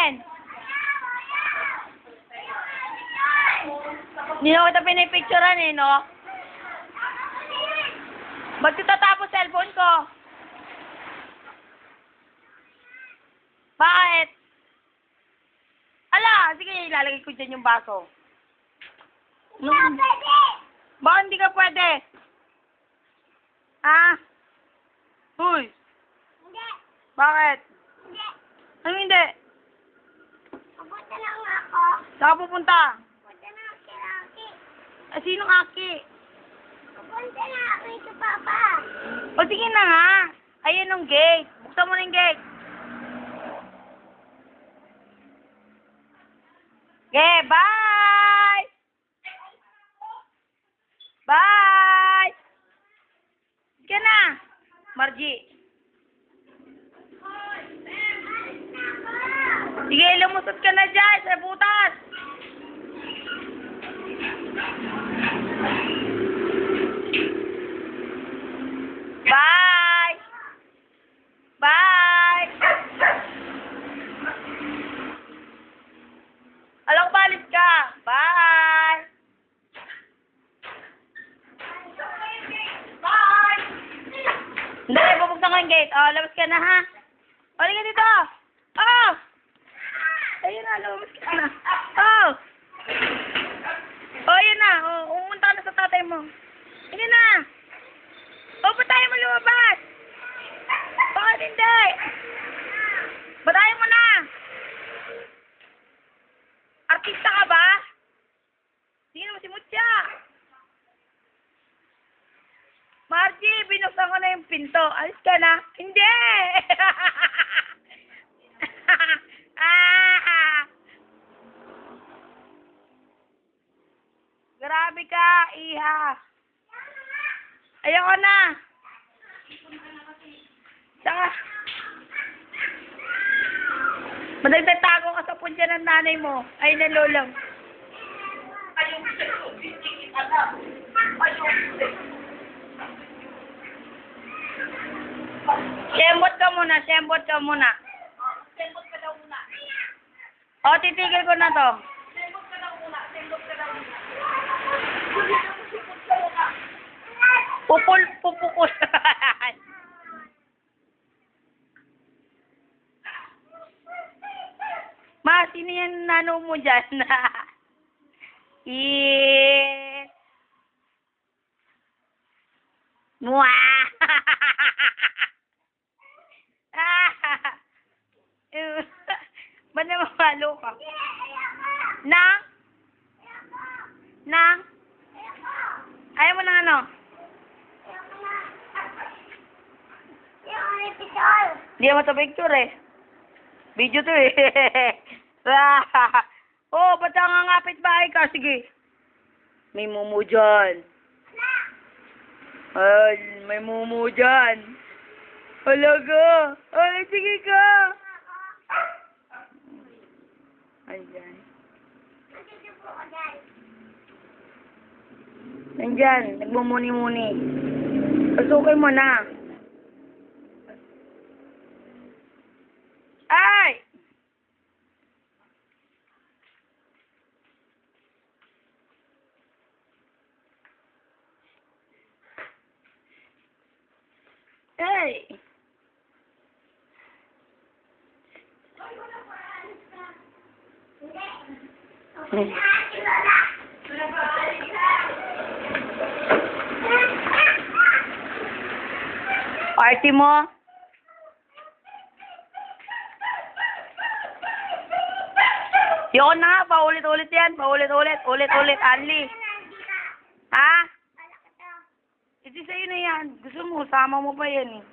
Tingin. Hindi na kita pinipicturean eh, no? Ba't ko tatapos cellphone ko? Bakit? Ala, sige, ilalagay ko dyan yung baso. Bakit hindi ka pwede? Ha? Uy. Hindi. Bakit? Hindi. Ano hindi? Pupunta lang ako. Saan ka pupunta? Pupunta na ako kay Rocky. Sinong Aki? Pupunta na ako ito, Papa. O sige na nga. Ayan yung gate. Buksan mo na yung gate. Okay, bye! Bye! Sige na, Margie. Sige, lumusot ka na dyan sa butas. Bye! Bye! Alam ko, balis ka. Bye! Bye! Hindi, bubuksan ko yung gate. Oh, labas ka na, ha? O, halika dito. Oh! Ayun na, lumabas ka na. Oh! Oh, ayun na. Oh, umunta ka na sa tatay mo. Ayun na. Oh, ba't tayo mo lumabas? Bakit hindi? Batayin mo na. Artista ka ba? Sino mo si Mutya? Margie, binuksan ko na yung pinto. Alis ka na. Hindi! Grabe ka, iha. Ayoko na. Saka, madagtatago ka sa puntya ng nanay mo. Ay, ng lolang. Sembot ka muna, sembot ka muna. Sembot ka daw muna. O, titigil ko na to. Sembot ka daw muna, sembot ka daw muna. Pupukul. Ma, sino yan nano mo dyan? Mwah! Ba't na mamalo ka? Nang? Nang? Ayaw mo ng ano? Hindi mo ito picture eh. Video to eh. Oh, ba't ang ngapit bahay ka? Sige. May mumu dyan. Ay, may mumu dyan. Halaga. Ay, sige ka. Ayan. Nandyan, nagmumuni-muni. Pasukin mo na. Ay! Ay! Party mo? Yun na, paulit-ulit yan. Paulit-ulit. Ulit-ulit. Anli. Ha? Iti sa'yo na yan. Gusto mo, sama mo pa yan eh.